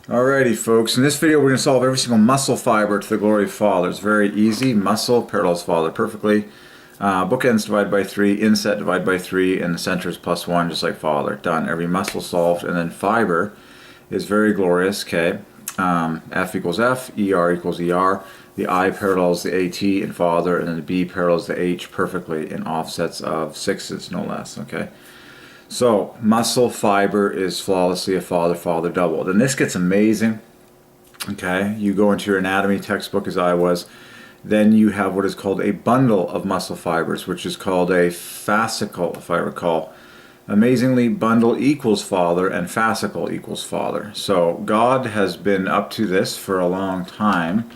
Alrighty folks, in this video we're going to solve every single muscle fiber to the glory of Father. It's very easy. Muscle parallels Father perfectly. Bookends divide by 3, inset divide by 3, and the center is plus 1 just like Father. Done. Every muscle solved. And then fiber is very glorious. Okay. F equals F, ER equals ER. The I parallels the AT in Father, and then the B parallels the H perfectly in offsets of 6s, no less. Okay. So, muscle fiber is flawlessly a father-father double. Then this gets amazing. Okay, you go into your anatomy textbook as I was. Then you have what is called a bundle of muscle fibers, which is called a fascicle, if I recall. Amazingly, bundle equals Father and fascicle equals Father. So God has been up to this for a long time.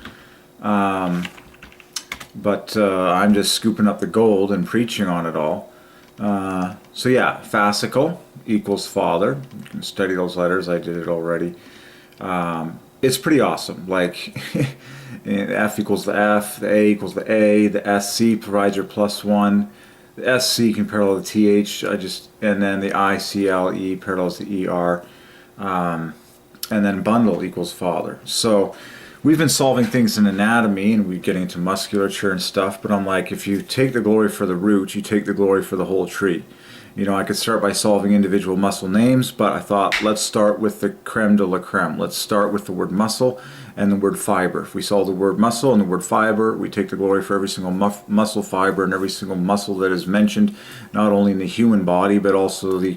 But I'm just scooping up the gold and preaching on it all. So yeah, fascicle equals Father. You can study those letters. I did it already. It's pretty awesome. Like F equals the F, the A equals the A, the SC provides your plus 1. The SC can parallel the TH. And then the ICLE parallels the ER. And then bundle equals Father. So we've been solving things in anatomy and we're getting into musculature and stuff, but I'm like, if you take the glory for the root, you take the glory for the whole tree. You know, I could start by solving individual muscle names, but I thought, let's start with the creme de la creme. Let's start with the word muscle and the word fiber. If we solve the word muscle and the word fiber, we take the glory for every single muscle fiber and every single muscle that is mentioned, not only in the human body, but also the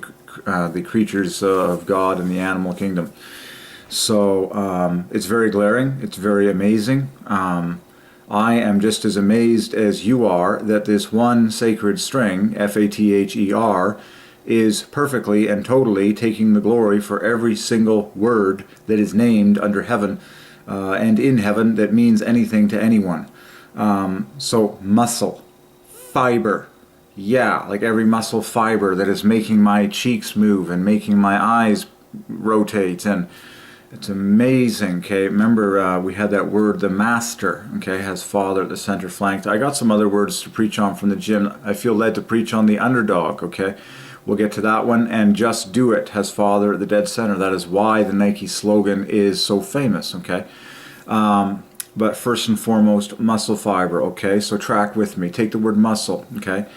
creatures of God and the animal kingdom. So it's very glaring. It's very amazing. I am just as amazed as you are that this one sacred string, F-A-T-H-E-R, is perfectly and totally taking the glory for every single word that is named under heaven and in heaven that means anything to anyone. So muscle, fiber, yeah, like every muscle fiber that is making my cheeks move and making my eyes rotate, and it's amazing. Okay, remember we had that word, the master, okay, has Father at the center flanked. I got some other words to preach on from the gym. I feel led to preach on the underdog, okay. We'll get to that one. And just do it has Father at the dead center. That is why the Nike slogan is so famous, okay. But first and foremost, muscle fiber, okay. So track with me. Take the word muscle, okay.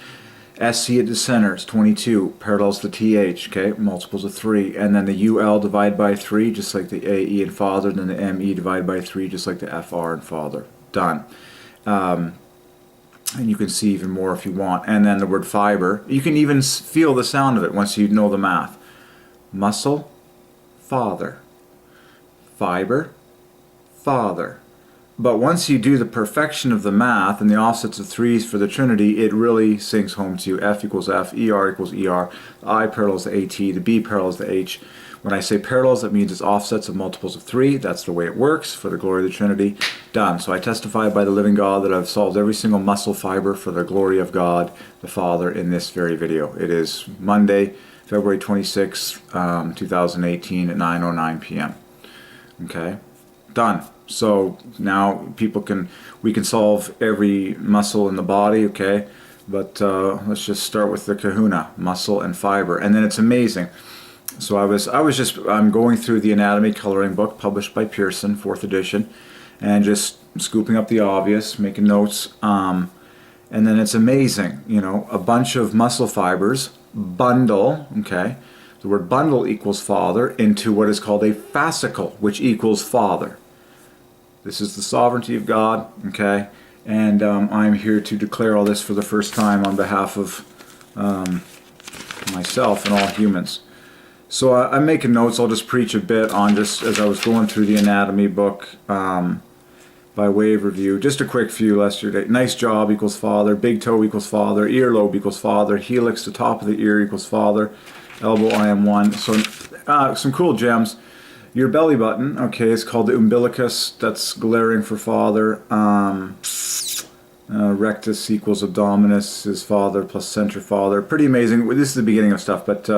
SC at the center is 22, parallels the TH, okay, multiples of 3, and then the UL divide by 3, just like the AE and Father, and then the ME divide by 3, just like the FR and Father. Done. And you can see even more if you want. And then the word fiber, you can even feel the sound of it once you know the math. Muscle, Father. Fiber, Father. But once you do the perfection of the math and the offsets of 3's for the Trinity, it really sinks home to you. F equals F, ER equals ER, the I parallels the AT, the B parallels the H. When I say parallels, that means it's offsets of multiples of 3. That's the way it works for the glory of the Trinity. Done. So I testify by the living God that I've solved every single muscle fiber for the glory of God, the Father, in this very video. It is Monday, February 26, 2018 at 9:09 p.m. Okay? Done. So now we can solve every muscle in the body, okay? But let's just start with the kahuna, muscle and fiber. And then it's amazing. So I'm going through the anatomy coloring book published by Pearson, 4th edition, and just scooping up the obvious, making notes. And then it's amazing, you know, a bunch of muscle fibers, bundle, okay? The word bundle equals Father into what is called a fascicle, which equals Father. This is the sovereignty of God, okay? And I'm here to declare all this for the first time on behalf of myself and all humans. So I'm making notes. I'll just preach a bit on, just as I was going through the anatomy book by way of review. Just a quick few yesterday. Nice job equals Father. Big toe equals Father. Earlobe equals Father. Helix, the top of the ear, equals Father. Elbow, IM1. So some cool gems. Your belly button, okay, is called the umbilicus. That's glaring for Father. Rectus equals abdominis is Father plus center Father. Pretty amazing. This is the beginning of stuff, but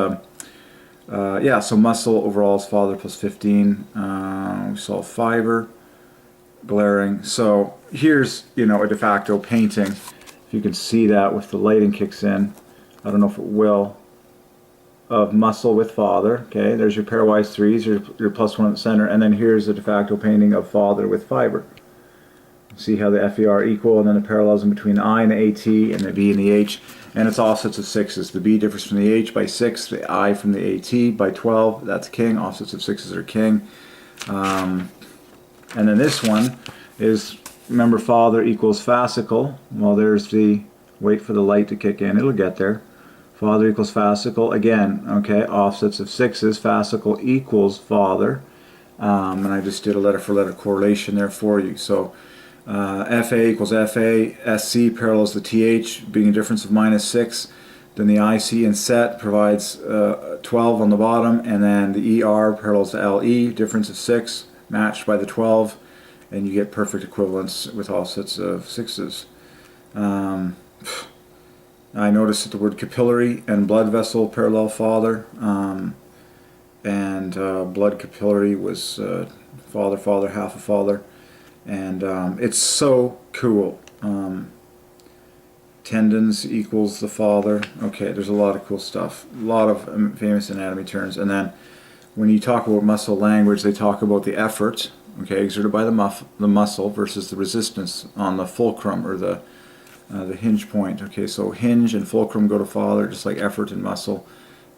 yeah, so muscle overall is Father plus 15. We saw fiber, glaring. So here's, you know, a de facto painting. If you can see that with the lighting kicks in. I don't know if it will. of muscle with father. Okay, there's your pairwise threes, your +1 at the center, and then here's a de facto painting of father with fiber. See how the FER are equal, and then the parallelism between the I and the AT, and the B and the H, and it's offsets of 6s. The B differs from the H by 6, the I from the AT by 12. That's king. Offsets of 6s are king. And then this one is, remember, father equals fascicle. Well, there's the, wait for the light to kick in. It'll get there. Father equals fascicle. Again, okay, offsets of 6s. Fascicle equals father. And I just did a letter for letter correlation there for you. So FA equals FA. SC parallels the TH, being a difference of -6. Then the IC in set provides 12 on the bottom, and then the ER parallels the LE, difference of 6, matched by the 12, and you get perfect equivalence with offsets of 6s. I noticed that the word capillary and blood vessel parallel father, and blood capillary was father, father, half a father, and it's so cool. Tendons equals the father. Okay, there's a lot of cool stuff, a lot of famous anatomy terms. And then when you talk about muscle language, they talk about the effort, okay, exerted by the muscle versus the resistance on the fulcrum, or the hinge point. Okay, so hinge and fulcrum go to father, just like effort and muscle.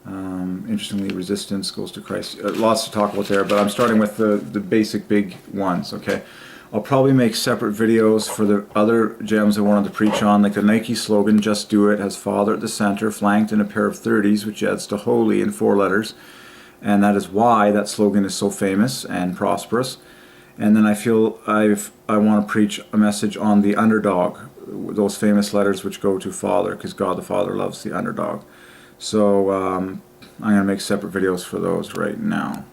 Interestingly, resistance goes to Christ. Lots to talk about there, but I'm starting with the basic big ones. Okay, I'll probably make separate videos for the other gems I wanted to preach on, like the Nike slogan, "Just Do It," has father at the center, flanked in a pair of 30s, which adds to holy in 4 letters. And that is why that slogan is so famous and prosperous. And then I feel I want to preach a message on the underdog, those famous letters which go to father, because God the Father loves the underdog. So I'm going to make separate videos for those right now.